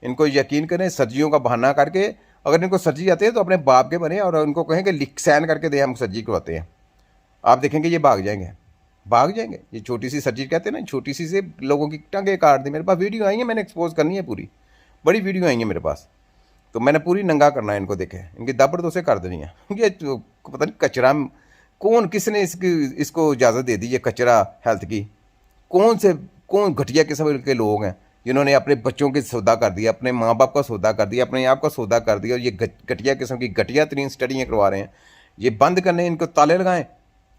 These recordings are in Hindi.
इनको यकीन करें, सर्जियों का बहाना करके, अगर इनको सर्जी आते हैं तो अपने बाप के बने और उनको कहें कि लिख साइन करके दे, हम सर्जी करवाते हैं। आप देखेंगे ये भाग जाएंगे, भाग जाएंगे। ये छोटी सी सर्जी कहते हैं ना, छोटी सी से लोगों की टंगे काट दी। मेरे पास वीडियो आई है, मैंने एक्सपोज करनी है पूरी, बड़ी वीडियो आई है मेरे पास, तो मैंने पूरी नंगा करना है इनको। देखे इनकी दाबड़ तो से कर देनी है। ये तो पता नहीं कचरा कौन, किसने इसको इजाज़त दे दी ये कचरा हेल्थ की? कौन घटिया किस्म के लोग हैं जिन्होंने अपने बच्चों के सौदा कर दिया, अपने माँ बाप का सौदा कर दिया, अपने आप का सौदा कर दिया, और ये घटिया किस्म की घटिया तरीन स्टडियाँ करवा रहे हैं। ये बंद करने, इनको ताले लगाएं,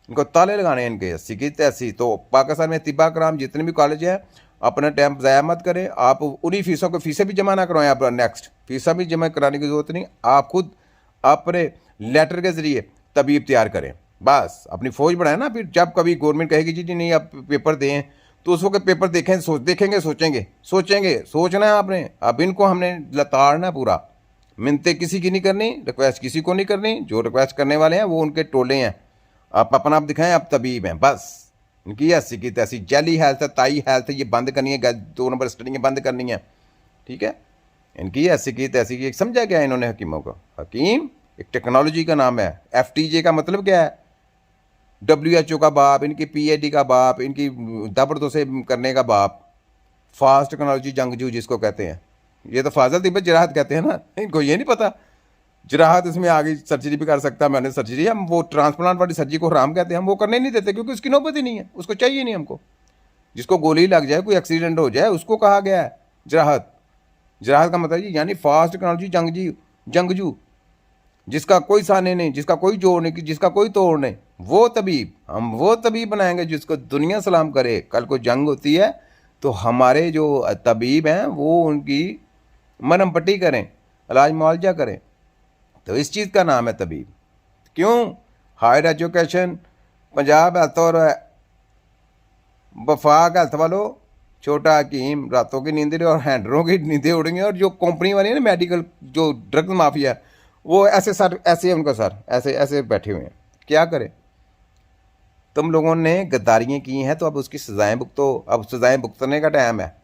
इनको ताले लगाने इनके 80 की 83। तो पाकिस्तान में तिब्बा कराम जितने भी कॉलेज हैं, अपना टाइम ज़ाया मत करें। आप उन्हीं फीसों को फीसें भी जमा ना करवाएं, आप नेक्स्ट फीसा भी जमा कराने की ज़रूरत नहीं। आप खुद अपने लेटर के ज़रिए तबीब तैयार करें, बस अपनी फ़ौज बढ़ाएं ना। फिर जब कभी गवर्नमेंट कहेगी जी नहीं आप पेपर दें, तो उस वक्त पेपर देखेंगे सोचना है आपने। अब इनको हमने लताड़ना है पूरा। मिन्नतें किसी की नहीं करनी, रिक्वेस्ट किसी को नहीं करनी। जो रिक्वेस्ट करने वाले हैं वो उनके टोले हैं। आप अपना आप दिखाएं, आप तबीब हैं, बस। इनकी ऐसी की तैसी जैली हेल्थ है, ताई हेल्थ है, ये बंद करनी है। 2 नंबर स्टडियाँ बंद करनी है, ठीक है। इनकी ऐसी की तैसी की समझा क्या इन्होंने हकीमों को? हकीम एक टेक्नोलॉजी का नाम है। FTJ का मतलब क्या है? WHO का बाप, इनकी PID का बाप, इनकी दाबड़ों से करने का बाप, फास्ट टेक्नोलॉजी जंगजू जिसको कहते हैं। ये तो फाजल तिब्बत जराहत कहते हैं ना, इनको ये नहीं पता। जराहत इसमें आगे सर्जरी भी कर सकता है, मैंने सर्जरी, हम वो ट्रांसप्लांट वाली सर्जरी को हराम कहते हैं, हम वो करने नहीं देते क्योंकि उसकी नौबत ही नहीं है, उसको चाहिए नहीं हमको। जिसको गोली लग जाए, कोई एक्सीडेंट हो जाए, उसको कहा गया है जराहत। जराहत का मतलब यानी फास्ट टेक्नोलॉजी जंगजू, जिसका कोई साने नहीं, जिसका कोई जोड़ नहीं, जिसका कोई तोड़ नहीं, वो तबीब। हम वो तबीब बनाएंगे जिसको दुनिया सलाम करे। कल को जंग होती है तो हमारे जो तबीब हैं वो उनकी मरहम पट्टी करें, इलाज मुआवजा करें। तो इस चीज़ का नाम है तबीब। क्यों? हायर एजुकेशन, पंजाब हेल्थ और वफाक हेल्थ वालों, छोटा हकीम रातों की नींदें और हैंडरों की नींदें उड़ेंगी। और जो कंपनी वाली है ना, मेडिकल जो ड्रग माफिया, वो ऐसे सर, ऐसे उनका सर ऐसे ऐसे बैठे हुए हैं। क्या करें? तुम लोगों ने गद्दारियाँ की हैं तो अब उसकी सज़ाएँ भुगतो। अब सज़ाएँ भुगतने का टाइम है।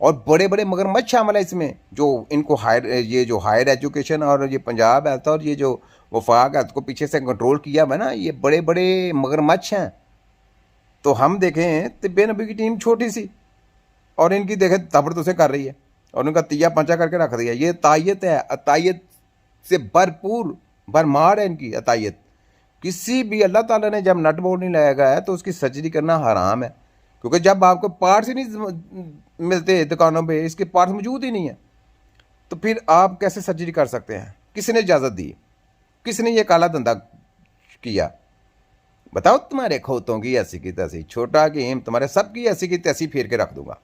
और बड़े बड़े मगरमच्छ शामिल है इसमें, जो इनको ये जो हायर एजुकेशन और ये पंजाब हेल्थ और ये जो वफाक हेल्थ को पीछे से कंट्रोल किया हुआ है ना, ये बड़े बड़े मगरमच्छ हैं। तो हम देखें तिब्बे नबी की टीम छोटी सी, और इनकी देखें तबड़ तो से कर रही है, और उनका तिया पंचा करके रख दिया। ये अतायत है, अतायत से भरपूर भरमार है इनकी अतायत। किसी भी अल्लाह ताला ने जब नट बोल्ट नहीं लगाया है तो उसकी सर्जरी करना हराम है, क्योंकि जब आपको पार्ट्स ही नहीं मिलते दुकानों पे, इसके पार्ट्स मौजूद ही नहीं है, तो फिर आप कैसे सर्जरी कर सकते हैं? किसने इजाज़त दी? किसने ये काला धंधा किया? बताओ। तुम्हारे खोतों की ऐसी की तैसी, छोटा गेम तुम्हारे सबकी ऐसी की तैसी फेर के रख दूंगा,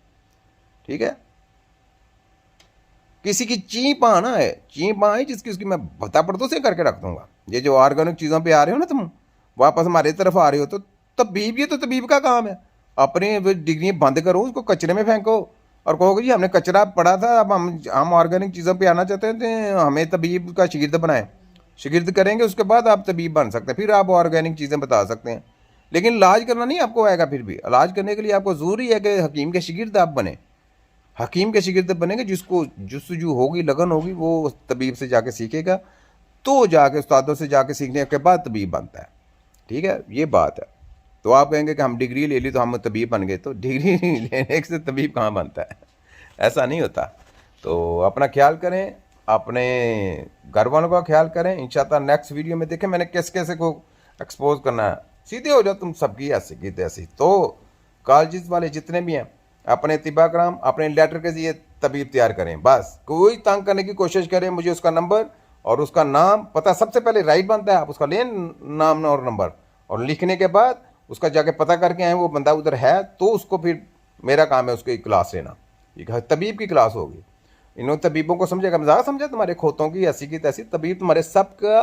ठीक है। किसी की चीप आना है, चीप है जिसकी उसकी मैं बता पड़तों से करके रख दूंगा। ये जो ऑर्गेनिक चीज़ों पे आ रहे हो ना, तुम वापस हमारे तरफ आ रहे हो, तो तबीब, ये तो तबीब का काम है। अपनी डिग्री बंद करो, उसको कचरे में फेंको और कहोगे जी हमने कचरा पड़ा था, अब हम ऑर्गेनिक चीज़ों पे आना चाहते हैं तो हमें तबीब का शागिर्द बनाएं। शागिर्द करेंगे, उसके बाद आप तबीब बन सकते हैं, फिर आप ऑर्गेनिक चीज़ें बता सकते हैं। लेकिन इलाज करना नहीं आपको आएगा। फिर भी इलाज करने के लिए आपको ज़रूरी है कि हकीम के शागिर्द आप बने। हकीम के शागिर्द बनेंगे, जिसको जुस्तजू होगी, लगन होगी, वो तबीब से जाके सीखेगा, तो जाके उस्तादों से जाके सीखने के बाद तबीब बनता है, ठीक है। ये बात है। तो आप कहेंगे कि हम डिग्री ले ली तो हम तबीब बन गए, तो डिग्री लेने से तबीब कहाँ बनता है? ऐसा नहीं होता। तो अपना ख्याल करें, अपने घर वालों का ख्याल करें। इंशाअल्लाह नेक्स्ट वीडियो में देखें मैंने कैसे को एक्सपोज करना है। सीधे हो जाओ तुम सबकी ऐसी की तैसी। तो कॉलेज वाले जितने भी हैं, अपने तिब्बा कराम अपने लेटर के लिए तबीब तैयार करें। बस कोई तंग करने की कोशिश करें, मुझे उसका नंबर और उसका नाम पता सबसे पहले राइट बनता है। आप उसका लें नाम और नंबर, और लिखने के बाद उसका जाके पता करके आए वो बंदा उधर है, तो उसको फिर मेरा काम है उसकी क्लास लेना। ये तबीब की क्लास होगी। इन्होंने तबीबों को समझेगा, मजाक समझा? तुम्हारे खोतों की ऐसी की तैसी तबीब तुम्हारे सबका,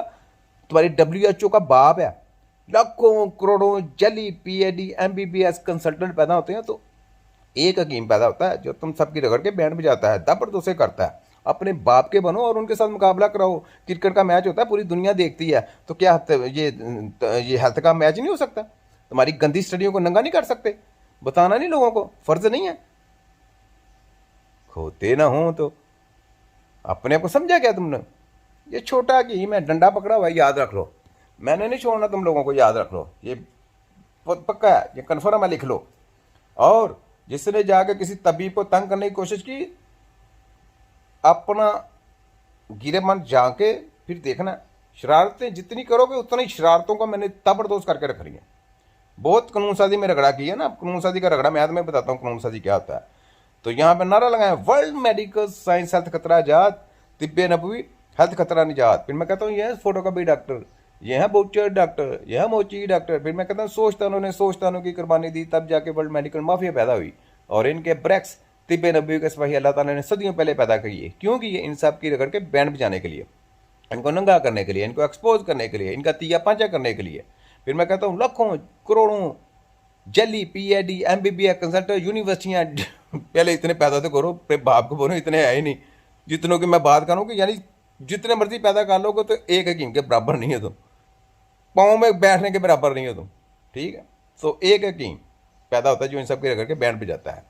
तुम्हारी WHO का बाप है। लाखों करोड़ों जली PID MBBS कंसल्टेंट पैदा होते हैं, तो एक हकीम पैदा होता है जो तुम सबकी रगड़ के बैंड बजाता है, दबड़ से करता है। अपने बाप के बनो और उनके साथ मुकाबला कराओ। क्रिकेट का मैच होता है, पूरी दुनिया देखती है, तो क्या ये हेल्थ का मैच नहीं हो सकता? तुम्हारी गंदी स्टडियों को नंगा नहीं कर सकते? बताना नहीं लोगों को, फर्ज नहीं है? खोते ना हो तो अपने आप को समझा क्या तुमने? ये छोटा हकीम है, डंडा पकड़ा हुआ है, याद रख लो। मैंने नहीं छोड़ना तुम लोगों को, याद रख लो। ये पक्का है, ये कन्फर्म है, लिख लो। और जिसने जाकर किसी तबीब को तंग करने की कोशिश की, अपना गिरेमन जाके फिर देखना, शरारतें जितनी करोगे उतनी शरारतों को मैंने तबरदोस्त करके रख रही है। बहुत कानून साजी में रगड़ा की है ना। कानून साजी का रगड़ा मैं तुम्हें बताता हूँ कानून साजी क्या होता है। तो यहाँ पे नारा लगाया, वर्ल्ड मेडिकल साइंस हेल्थ खतरा आजाद, तिब्बे नबवी हेल्थ खतरा निजात। फिर मैं कहता हूँ यह फोटो का भी डॉक्टर, यह है बोचर डॉक्टर, यह है मोची डॉक्टर। फिर मैं कहता हूँ सोचतानों ने सोचतानों की कुर्बानी दी, तब जाके वर्ल्ड मेडिकल माफिया पैदा हुई। और इनके ब्रेक्स तिब्बे नबवी के सिपाही अल्लाह ताला ने सदियों पहले पैदा किए। क्यों किए? इन सब की रगड़ के बैंड बजाने के लिए, इनको नंगा करने के लिए, इनको एक्सपोज करने के लिए, इनका तीया पांचा करने के लिए। फिर मैं कहता हूँ लाखों करोड़ों जली PhD MBBS कंसल्टेंट यूनिवर्सिटियाँ पहले इतने पैदा तो करो, फिर बाप को बोलो इतने है ही नहीं जितनों की मैं बात करूँ कि यानी जितने मर्जी पैदा कर लोगे तो एक हकीम के बराबर नहीं है तुम, पाँव में बैठने के बराबर नहीं हो तुम। ठीक है, तो एक हकीम पैदा होता है जो इन सब के रगड़ के बैंड बजाता है।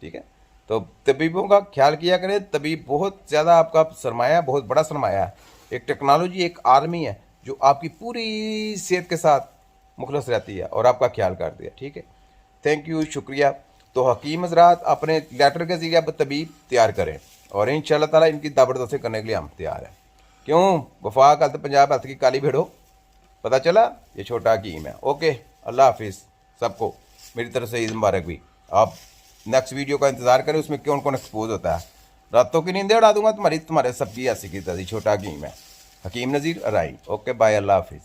ठीक है, तो तबीबों का ख्याल किया करें। तबीब बहुत ज़्यादा आपका सरमाया, बहुत बड़ा सरमाया है। एक टेक्नोलॉजी, एक आर्मी है जो आपकी पूरी सेहत के साथ मुखलस रहती है और आपका ख्याल करती है। ठीक है, थैंक यू, शुक्रिया। तो हकीम हजरात अपने लेटर के ज़रिए अब तबीब तैयार करें और इंशाल्लाह ताला इनकी दाबरदस्ती करने के लिए हम तैयार हैं। क्यों? वफाक हेल्थ पंजाब हेल्थ की काली भेड़ो, पता चला ये छोटा हकीम है। ओके, अल्लाह हाफिज़ सबको मेरी तरफ से ईद मुबारक भी। आप नेक्स्ट वीडियो का इंतज़ार करें, उसमें कौन कौन एक्सपोज होता है। रातों की नींदें उड़ा दूंगा तुम्हारे सबकी ऐसी की तरह। छोटा हकीम है, हकीम नज़ीर अराई। ओके बाय, अल्लाह हाफिज़।